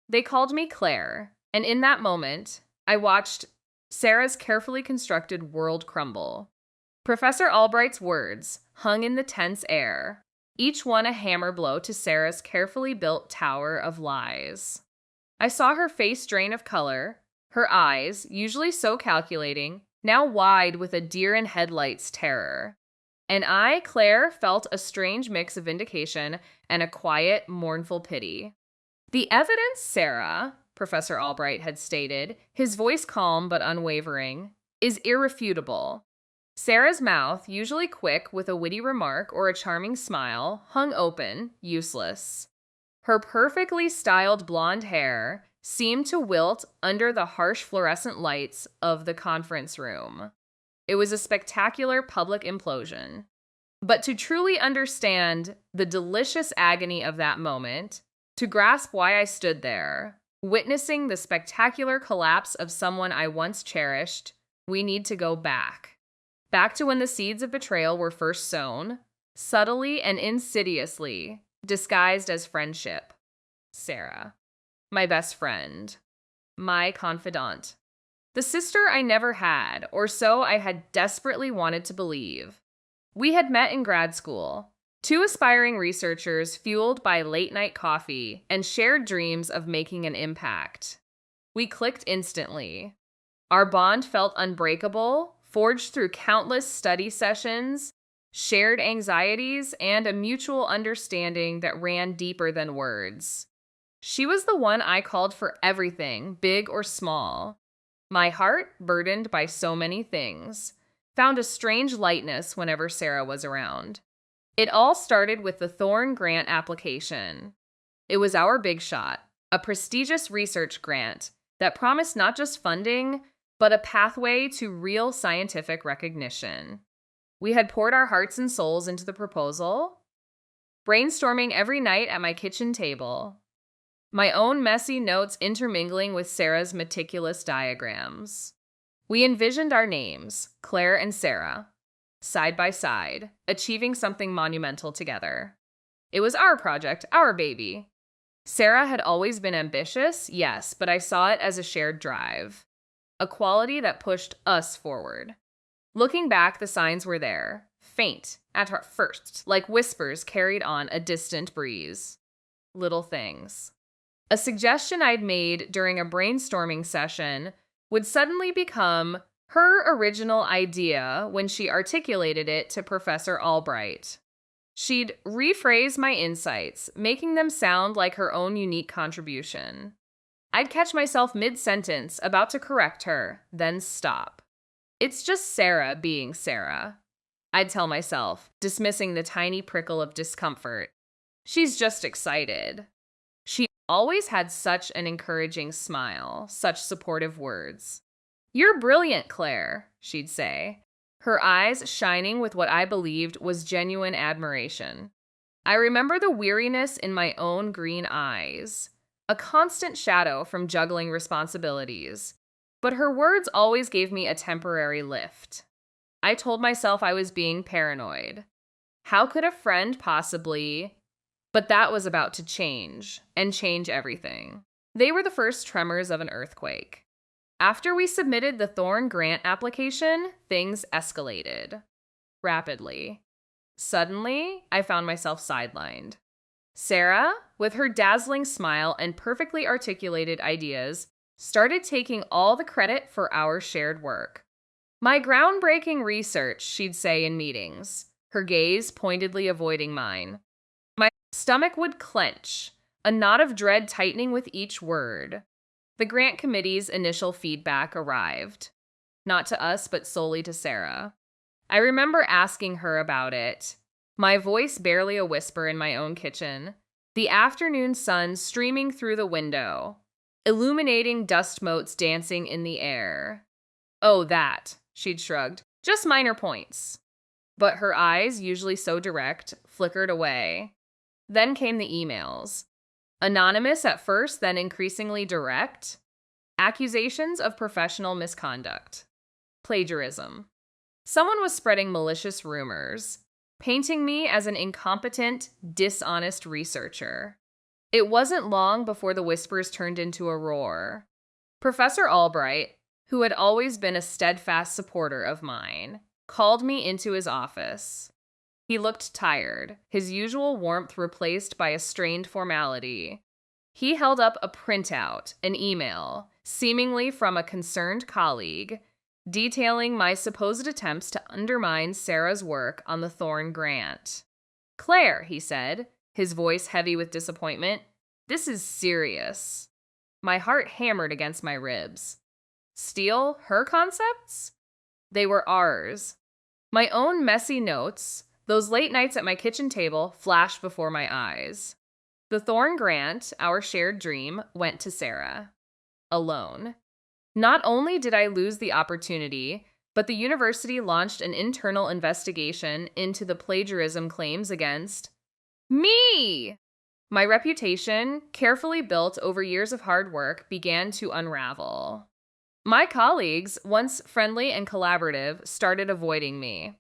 They called me Claire, and in that moment, I watched Sarah's carefully constructed world crumble. Professor Albright's words hung in the tense air, each one a hammer blow to Sarah's carefully built tower of lies. I saw her face drain of color, her eyes, usually so calculating, now wide with a deer in headlights terror. And I, Claire, felt a strange mix of vindication and a quiet, mournful pity. The evidence, Sarah, Professor Albright had stated, his voice calm but unwavering, is irrefutable. Sarah's mouth, usually quick with a witty remark or a charming smile, hung open, useless. Her perfectly styled blonde hair seemed to wilt under the harsh fluorescent lights of the conference room. It was a spectacular public implosion. But to truly understand the delicious agony of that moment, to grasp why I stood there, witnessing the spectacular collapse of someone I once cherished, we need to go back. Back to when the seeds of betrayal were first sown, subtly and insidiously, disguised as friendship. Sarah, my best friend, my confidant. The sister I never had, or so I had desperately wanted to believe. We had met in grad school, two aspiring researchers fueled by late-night coffee and shared dreams of making an impact. We clicked instantly. Our bond felt unbreakable, forged through countless study sessions, shared anxieties, and a mutual understanding that ran deeper than words. She was the one I called for everything, big or small. My heart, burdened by so many things, found a strange lightness whenever Sarah was around. It all started with the Thorne grant application. It was our big shot, a prestigious research grant that promised not just funding, but a pathway to real scientific recognition. We had poured our hearts and souls into the proposal, brainstorming every night at my kitchen table, my own messy notes intermingling with Sarah's meticulous diagrams. We envisioned our names, Claire and Sarah, side by side, achieving something monumental together. It was our project, our baby. Sarah had always been ambitious, yes, but I saw it as a shared drive, a quality that pushed us forward. Looking back, the signs were there, faint at our first, like whispers carried on a distant breeze. Little things. A suggestion I'd made during a brainstorming session would suddenly become her original idea when she articulated it to Professor Albright. She'd rephrase my insights, making them sound like her own unique contribution. I'd catch myself mid-sentence, about to correct her, then stop. It's just Sarah being Sarah, I'd tell myself, dismissing the tiny prickle of discomfort. She's just excited. She always had such an encouraging smile, such supportive words. "You're brilliant, Claire," she'd say, her eyes shining with what I believed was genuine admiration. I remember the weariness in my own green eyes, a constant shadow from juggling responsibilities, but her words always gave me a temporary lift. I told myself I was being paranoid. How could a friend possibly? But that was about to change, and change everything. They were the first tremors of an earthquake. After we submitted the Thorne grant application, things escalated. Rapidly. Suddenly, I found myself sidelined. Sarah, with her dazzling smile and perfectly articulated ideas, started taking all the credit for our shared work. My groundbreaking research, she'd say in meetings, her gaze pointedly avoiding mine. My stomach would clench, a knot of dread tightening with each word. The grant committee's initial feedback arrived. Not to us, but solely to Sarah. I remember asking her about it, my voice barely a whisper in my own kitchen, the afternoon sun streaming through the window, illuminating dust motes dancing in the air. "Oh, that," she'd shrugged. "Just minor points." But her eyes, usually so direct, flickered away. Then came the emails. Anonymous at first, then increasingly direct. Accusations of professional misconduct. Plagiarism. Someone was spreading malicious rumors, painting me as an incompetent, dishonest researcher. It wasn't long before the whispers turned into a roar. Professor Albright, who had always been a steadfast supporter of mine, called me into his office. He looked tired, his usual warmth replaced by a strained formality. He held up a printout, an email, seemingly from a concerned colleague, detailing my supposed attempts to undermine Sarah's work on the Thorne grant. "Claire," he said, his voice heavy with disappointment, "this is serious." My heart hammered against my ribs. Steal her concepts? They were ours. My own messy notes, those late nights at my kitchen table, flashed before my eyes. The Thorne grant, our shared dream, went to Sarah. Alone. Not only did I lose the opportunity, but the university launched an internal investigation into the plagiarism claims against me. My reputation, carefully built over years of hard work, began to unravel. My colleagues, once friendly and collaborative, started avoiding me.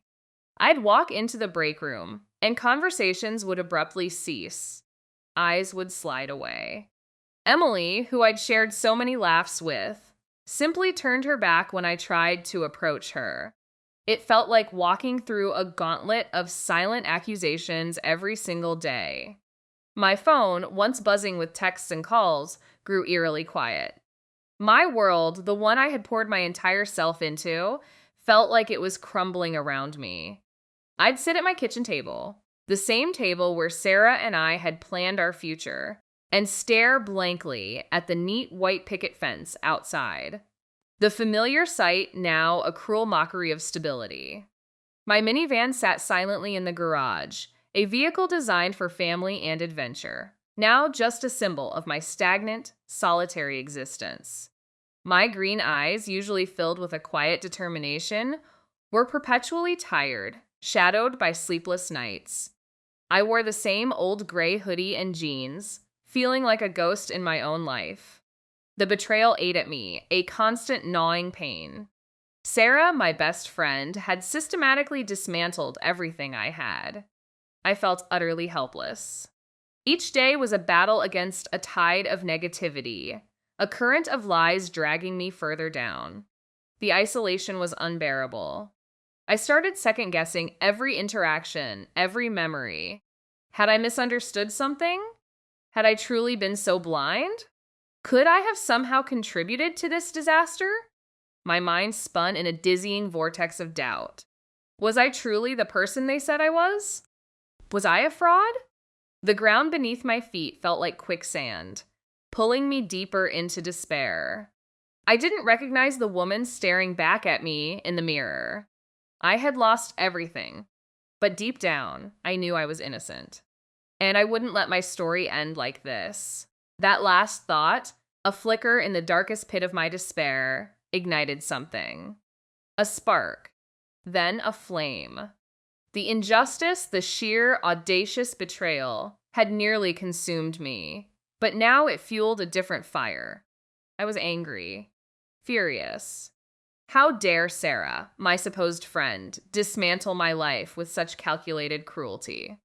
I'd walk into the break room, and conversations would abruptly cease. Eyes would slide away. Emily, who I'd shared so many laughs with, simply turned her back when I tried to approach her. It felt like walking through a gauntlet of silent accusations every single day. My phone, once buzzing with texts and calls, grew eerily quiet. My world, the one I had poured my entire self into, felt like it was crumbling around me. I'd sit at my kitchen table, the same table where Sarah and I had planned our future, and stare blankly at the neat white picket fence outside. The familiar sight now a cruel mockery of stability. My minivan sat silently in the garage, a vehicle designed for family and adventure, now just a symbol of my stagnant, solitary existence. My green eyes, usually filled with a quiet determination, were perpetually tired, shadowed by sleepless nights. I wore the same old gray hoodie and jeans, feeling like a ghost in my own life. The betrayal ate at me, a constant gnawing pain. Sarah, my best friend, had systematically dismantled everything I had. I felt utterly helpless. Each day was a battle against a tide of negativity, a current of lies dragging me further down. The isolation was unbearable. I started second-guessing every interaction, every memory. Had I misunderstood something? Had I truly been so blind? Could I have somehow contributed to this disaster? My mind spun in a dizzying vortex of doubt. Was I truly the person they said I was? Was I a fraud? The ground beneath my feet felt like quicksand, pulling me deeper into despair. I didn't recognize the woman staring back at me in the mirror. I had lost everything, but deep down, I knew I was innocent. And I wouldn't let my story end like this. That last thought, a flicker in the darkest pit of my despair, ignited something. A spark, then a flame. The injustice, the sheer, audacious betrayal had nearly consumed me, but now it fueled a different fire. I was angry, furious. How dare Sarah, my supposed friend, dismantle my life with such calculated cruelty?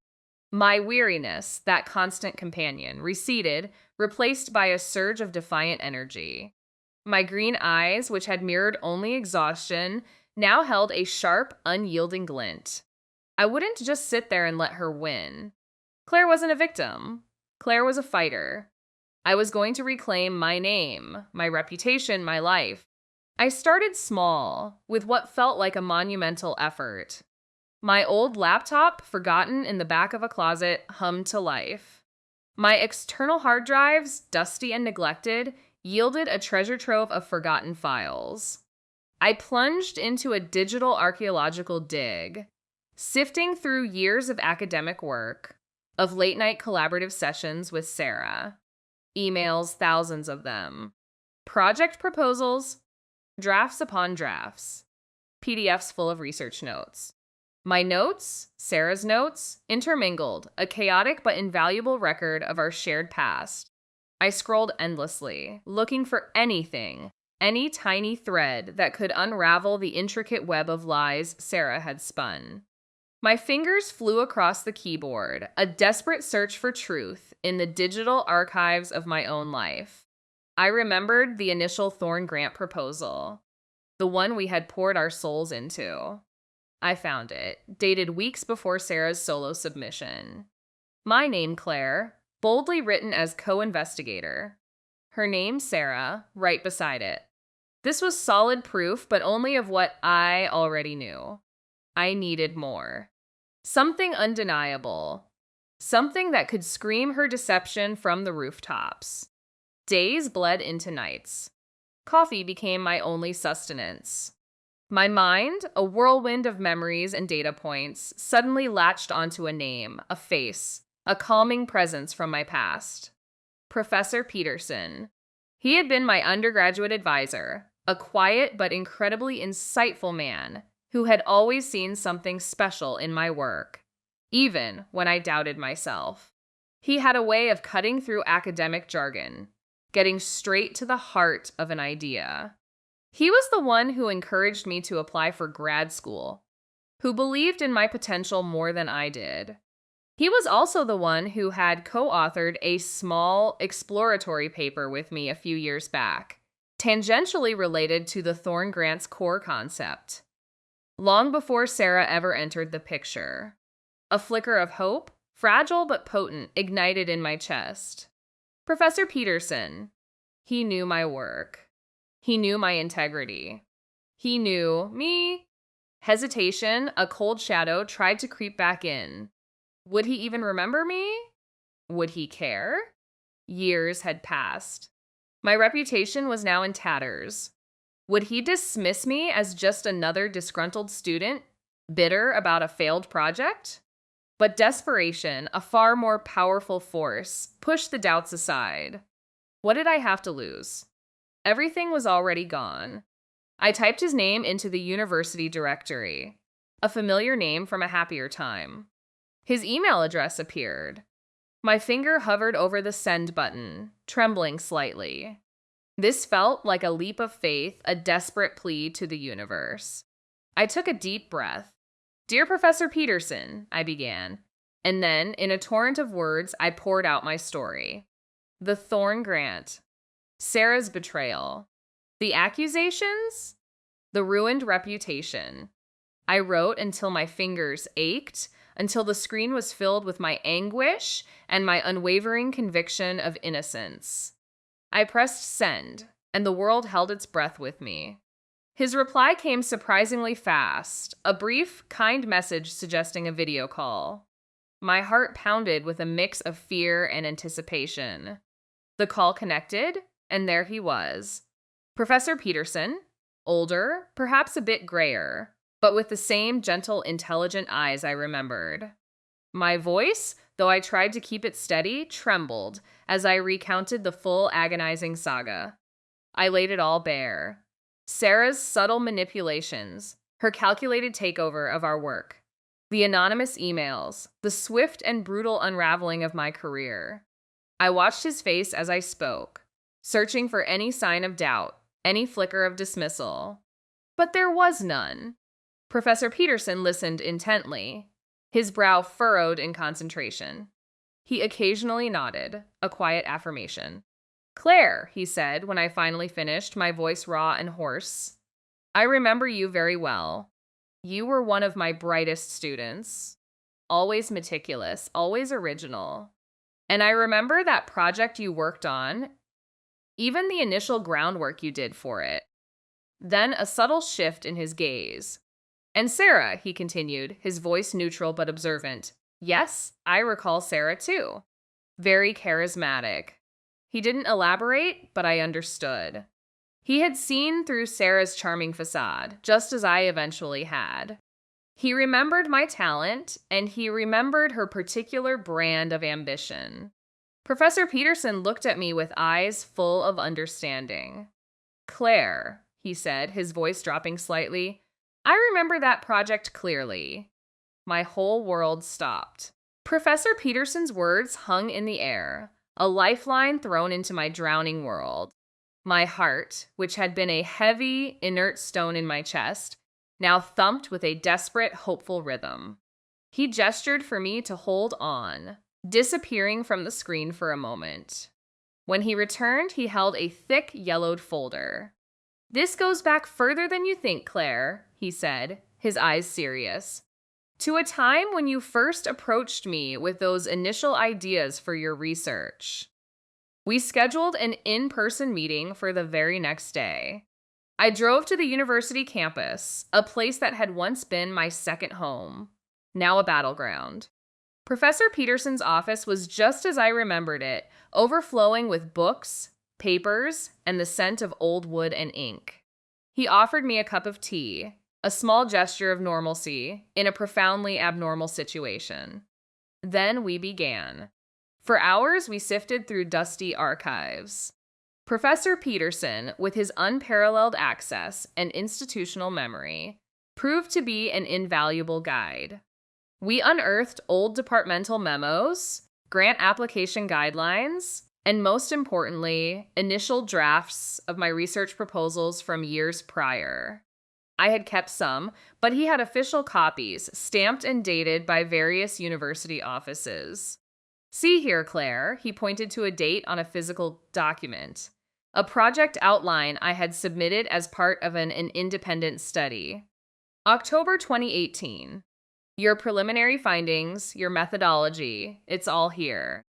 My weariness, that constant companion, receded, replaced by a surge of defiant energy. My green eyes, which had mirrored only exhaustion, now held a sharp, unyielding glint. I wouldn't just sit there and let her win. Claire wasn't a victim. Claire was a fighter. I was going to reclaim my name, my reputation, my life. I started small, with what felt like a monumental effort. My old laptop, forgotten in the back of a closet, hummed to life. My external hard drives, dusty and neglected, yielded a treasure trove of forgotten files. I plunged into a digital archaeological dig, sifting through years of academic work, of late-night collaborative sessions with Sarah, emails, thousands of them, project proposals, drafts upon drafts, PDFs full of research notes. My notes, Sarah's notes, intermingled, a chaotic but invaluable record of our shared past. I scrolled endlessly, looking for anything, any tiny thread that could unravel the intricate web of lies Sarah had spun. My fingers flew across the keyboard, a desperate search for truth in the digital archives of my own life. I remembered the initial Thorne Grant proposal, the one we had poured our souls into. I found it, dated weeks before Sarah's solo submission. My name, Claire, boldly written as co-investigator. Her name, Sarah, right beside it. This was solid proof, but only of what I already knew. I needed more. Something undeniable. Something that could scream her deception from the rooftops. Days bled into nights. Coffee became my only sustenance. My mind, a whirlwind of memories and data points, suddenly latched onto a name, a face, a calming presence from my past. Professor Peterson. He had been my undergraduate advisor, a quiet but incredibly insightful man who had always seen something special in my work, even when I doubted myself. He had a way of cutting through academic jargon, getting straight to the heart of an idea. He was the one who encouraged me to apply for grad school, who believed in my potential more than I did. He was also the one who had co-authored a small exploratory paper with me a few years back, tangentially related to the Thorne Grant's core concept. Long before Sarah ever entered the picture, a flicker of hope, fragile but potent, ignited in my chest. Professor Peterson. He knew my work. He knew my integrity. He knew me. Hesitation, a cold shadow, tried to creep back in. Would he even remember me? Would he care? Years had passed. My reputation was now in tatters. Would he dismiss me as just another disgruntled student, bitter about a failed project? But desperation, a far more powerful force, pushed the doubts aside. What did I have to lose? Everything was already gone. I typed his name into the university directory, a familiar name from a happier time. His email address appeared. My finger hovered over the send button, trembling slightly. This felt like a leap of faith, a desperate plea to the universe. I took a deep breath. "Dear Professor Peterson," I began, and then, in a torrent of words, I poured out my story. The Thorne Grant. Sarah's betrayal. The accusations? The ruined reputation. I wrote until my fingers ached, until the screen was filled with my anguish and my unwavering conviction of innocence. I pressed send, and the world held its breath with me. His reply came surprisingly fast, a brief, kind message suggesting a video call. My heart pounded with a mix of fear and anticipation. The call connected, and there he was. Professor Peterson, older, perhaps a bit grayer, but with the same gentle, intelligent eyes I remembered. My voice, though I tried to keep it steady, trembled as I recounted the full agonizing saga. I laid it all bare. Sarah's subtle manipulations, her calculated takeover of our work, the anonymous emails, the swift and brutal unraveling of my career. I watched his face as I spoke, searching for any sign of doubt, any flicker of dismissal. But there was none. Professor Peterson listened intently, his brow furrowed in concentration. He occasionally nodded, a quiet affirmation. "Claire," he said when I finally finished, my voice raw and hoarse, "I remember you very well. You were one of my brightest students. Always meticulous, always original. And I remember that project you worked on, even the initial groundwork you did for it." Then a subtle shift in his gaze. "And Sarah," he continued, his voice neutral but observant. "Yes, I recall Sarah too. Very charismatic." He didn't elaborate, but I understood. He had seen through Sarah's charming facade, just as I eventually had. He remembered my talent, and he remembered her particular brand of ambition. Professor Peterson looked at me with eyes full of understanding. "Claire," he said, his voice dropping slightly, "I remember that project clearly." My whole world stopped. Professor Peterson's words hung in the air, a lifeline thrown into my drowning world. My heart, which had been a heavy, inert stone in my chest, now thumped with a desperate, hopeful rhythm. He gestured for me to hold on, disappearing from the screen for a moment. When he returned, he held a thick, yellowed folder. "This goes back further than you think, Claire," he said, his eyes serious. "To a time when you first approached me with those initial ideas for your research." We scheduled an in-person meeting for the very next day. I drove to the university campus, a place that had once been my second home, now a battleground. Professor Peterson's office was just as I remembered it, overflowing with books, papers, and the scent of old wood and ink. He offered me a cup of tea, a small gesture of normalcy in a profoundly abnormal situation. Then we began. For hours, we sifted through dusty archives. Professor Peterson, with his unparalleled access and institutional memory, proved to be an invaluable guide. We unearthed old departmental memos, grant application guidelines, and most importantly, initial drafts of my research proposals from years prior. I had kept some, but he had official copies, stamped and dated by various university offices. "See here, Claire," he pointed to a date on a physical document, a project outline I had submitted as part of an independent study. "October 2018. Your preliminary findings, your methodology, it's all here."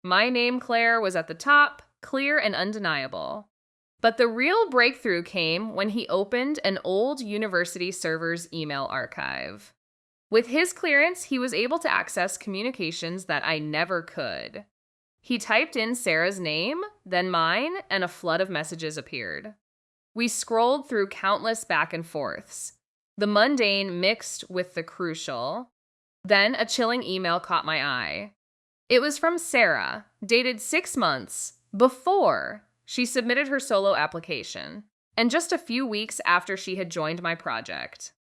My name, Claire, was at the top, clear and undeniable. But the real breakthrough came when he opened an old university server's email archive. With his clearance, he was able to access communications that I never could. He typed in Sarah's name, then mine, and a flood of messages appeared. We scrolled through countless back and forths, the mundane mixed with the crucial. Then a chilling email caught my eye. It was from Sarah, dated 6 months before she submitted her solo application, and just a few weeks after she had joined my project.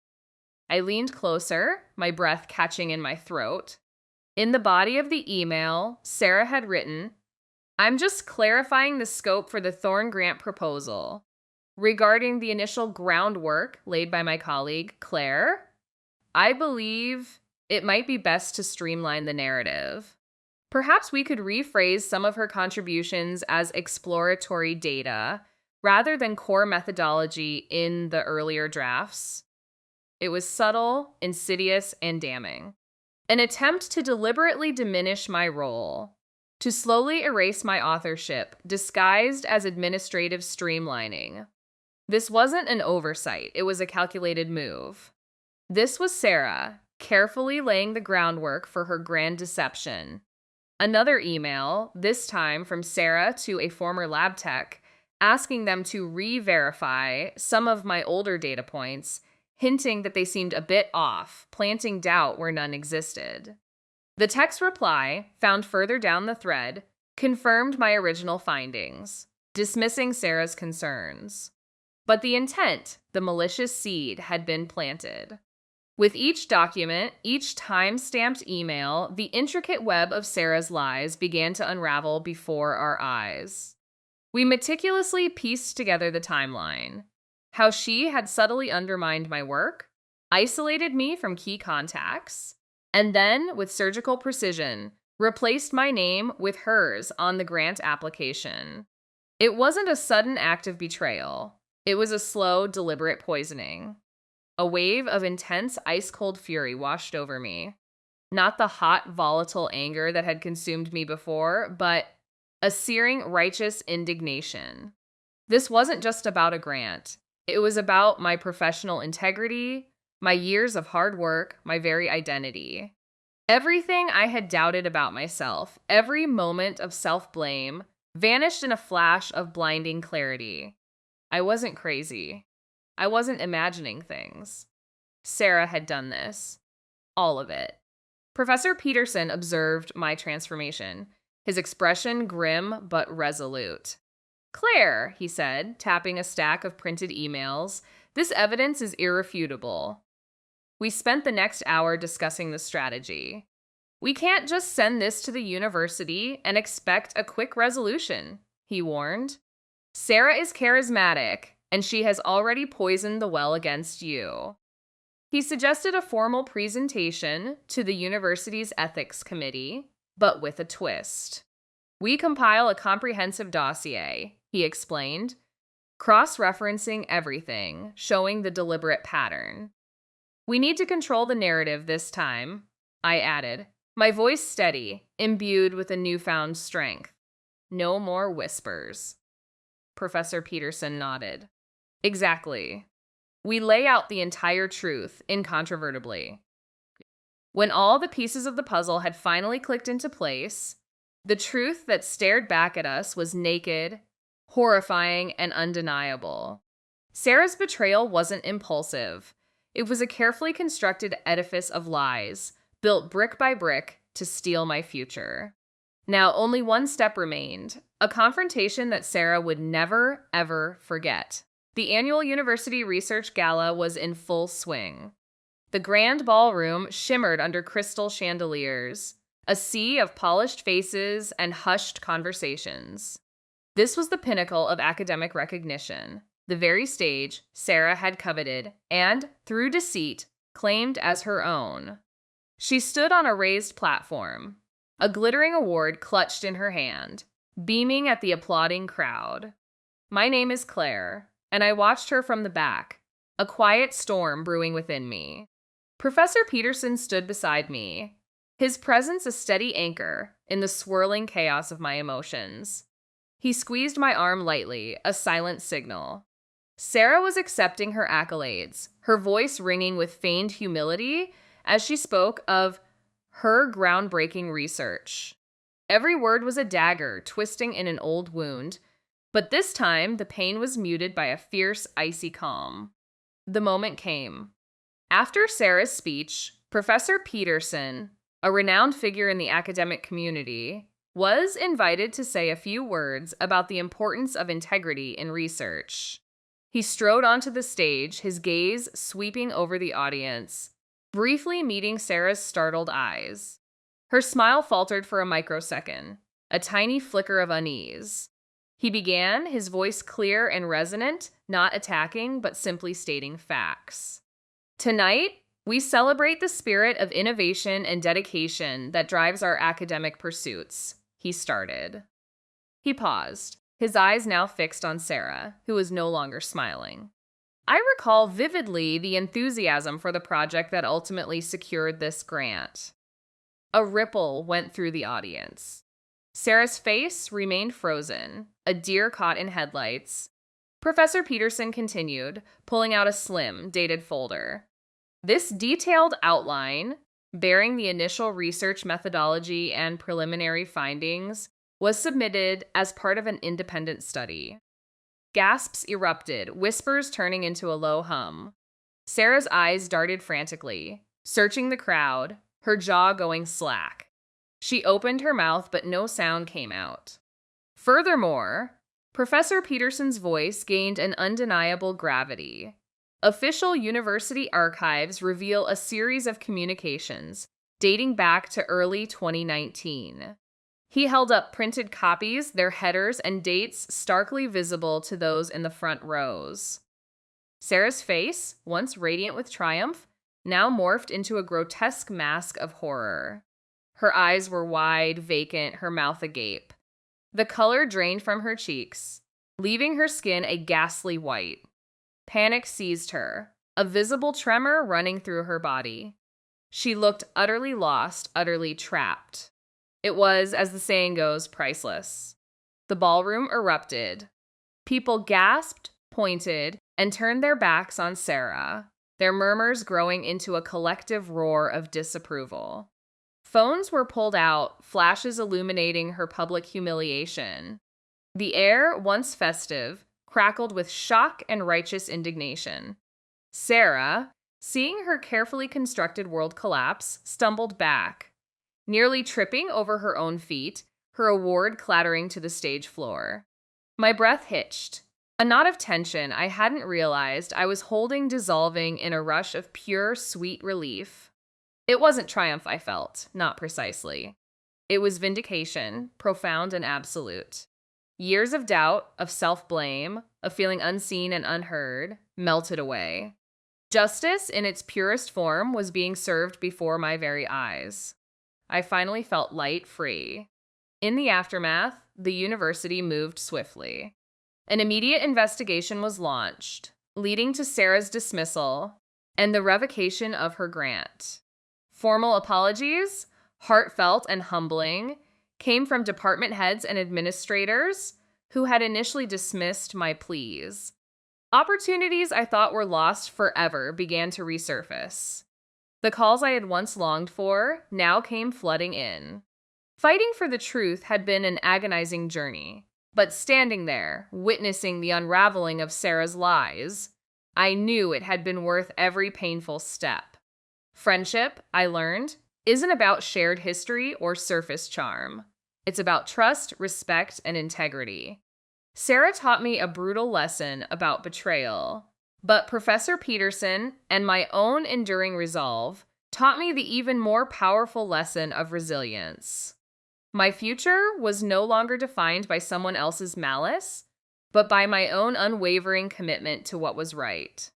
I leaned closer, my breath catching in my throat. In the body of the email, Sarah had written, "I'm just clarifying the scope for the Thorne Grant proposal. Regarding the initial groundwork laid by my colleague, Claire, I believe it might be best to streamline the narrative. Perhaps we could rephrase some of her contributions as exploratory data rather than core methodology in the earlier drafts." It was subtle, insidious, and damning. An attempt to deliberately diminish my role, to slowly erase my authorship, disguised as administrative streamlining. This wasn't an oversight, it was a calculated move. This was Sarah, carefully laying the groundwork for her grand deception. Another email, this time from Sarah to a former lab tech, asking them to re-verify some of my older data points, hinting that they seemed a bit off, planting doubt where none existed. The tech's reply, found further down the thread, confirmed my original findings, dismissing Sarah's concerns. But the intent, the malicious seed, had been planted. With each document, each time-stamped email, the intricate web of Sarah's lies began to unravel before our eyes. We meticulously pieced together the timeline. How she had subtly undermined my work, isolated me from key contacts, and then, with surgical precision, replaced my name with hers on the grant application. It wasn't a sudden act of betrayal. It was a slow, deliberate poisoning. A wave of intense, ice-cold fury washed over me. Not the hot, volatile anger that had consumed me before, but a searing, righteous indignation. This wasn't just about a grant. It was about my professional integrity, my years of hard work, my very identity. Everything I had doubted about myself, every moment of self-blame, vanished in a flash of blinding clarity. I wasn't crazy. I wasn't imagining things. Sarah had done this. All of it. Professor Peterson observed my transformation, his expression grim but resolute. "Claire," he said, tapping a stack of printed emails, "this evidence is irrefutable." We spent the next hour discussing the strategy. "We can't just send this to the university and expect a quick resolution," he warned. "Sarah is charismatic, and she has already poisoned the well against you." He suggested a formal presentation to the university's ethics committee, but with a twist. We compile a comprehensive dossier, he explained, cross-referencing everything, showing the deliberate pattern. We need to control the narrative this time, I added, my voice steady, imbued with a newfound strength. No more whispers. Professor Peterson nodded. Exactly. We lay out the entire truth, incontrovertibly. When all the pieces of the puzzle had finally clicked into place, the truth that stared back at us was naked, horrifying, and undeniable. Sarah's betrayal wasn't impulsive. It was a carefully constructed edifice of lies, built brick by brick to steal my future. Now, only one step remained, a confrontation that Sarah would never, ever forget. The annual University Research Gala was in full swing. The grand ballroom shimmered under crystal chandeliers, a sea of polished faces and hushed conversations. This was the pinnacle of academic recognition, the very stage Sarah had coveted and, through deceit, claimed as her own. She stood on a raised platform, a glittering award clutched in her hand, beaming at the applauding crowd. My name is Claire, and I watched her from the back, a quiet storm brewing within me. Professor Peterson stood beside me, his presence a steady anchor in the swirling chaos of my emotions. He squeezed my arm lightly, a silent signal. Sarah was accepting her accolades, her voice ringing with feigned humility as she spoke of her groundbreaking research. Every word was a dagger twisting in an old wound, but this time the pain was muted by a fierce, icy calm. The moment came. After Sarah's speech, Professor Peterson, a renowned figure in the academic community, was invited to say a few words about the importance of integrity in research. He strode onto the stage, his gaze sweeping over the audience, briefly meeting Sarah's startled eyes. Her smile faltered for a microsecond, a tiny flicker of unease. He began, his voice clear and resonant, not attacking, but simply stating facts. Tonight, we celebrate the spirit of innovation and dedication that drives our academic pursuits, he started. He paused, his eyes now fixed on Sarah, who was no longer smiling. I recall vividly the enthusiasm for the project that ultimately secured this grant. A ripple went through the audience. Sarah's face remained frozen, a deer caught in headlights. Professor Peterson continued, pulling out a slim, dated folder. This detailed outline, bearing the initial research methodology and preliminary findings, was submitted as part of an independent study. Gasps erupted, whispers turning into a low hum. Sarah's eyes darted frantically, searching the crowd, her jaw going slack. She opened her mouth, but no sound came out. Furthermore, Professor Peterson's voice gained an undeniable gravity. Official university archives reveal a series of communications dating back to early 2019. He held up printed copies, their headers and dates starkly visible to those in the front rows. Sarah's face, once radiant with triumph, now morphed into a grotesque mask of horror. Her eyes were wide, vacant, her mouth agape. The color drained from her cheeks, leaving her skin a ghastly white. Panic seized her, a visible tremor running through her body. She looked utterly lost, utterly trapped. It was, as the saying goes, priceless. The ballroom erupted. People gasped, pointed, and turned their backs on Sarah, their murmurs growing into a collective roar of disapproval. Phones were pulled out, flashes illuminating her public humiliation. The air, once festive, crackled with shock and righteous indignation. Sarah, seeing her carefully constructed world collapse, stumbled back, nearly tripping over her own feet, her award clattering to the stage floor. My breath hitched, a knot of tension I hadn't realized I was holding dissolving in a rush of pure, sweet relief. It wasn't triumph I felt, not precisely. It was vindication, profound and absolute. Years of doubt, of self-blame, of feeling unseen and unheard, melted away. Justice in its purest form was being served before my very eyes. I finally felt light free. In the aftermath, the university moved swiftly. An immediate investigation was launched, leading to Sarah's dismissal and the revocation of her grant. Formal apologies, heartfelt and humbling, came from department heads and administrators who had initially dismissed my pleas. Opportunities I thought were lost forever began to resurface. The calls I had once longed for now came flooding in. Fighting for the truth had been an agonizing journey, but standing there, witnessing the unraveling of Sarah's lies, I knew it had been worth every painful step. Friendship, I learned, isn't about shared history or surface charm. It's about trust, respect, and integrity. Sarah taught me a brutal lesson about betrayal, but Professor Peterson and my own enduring resolve taught me the even more powerful lesson of resilience. My future was no longer defined by someone else's malice, but by my own unwavering commitment to what was right.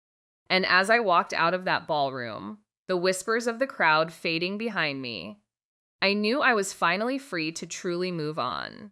And as I walked out of that ballroom, the whispers of the crowd fading behind me, I knew I was finally free to truly move on.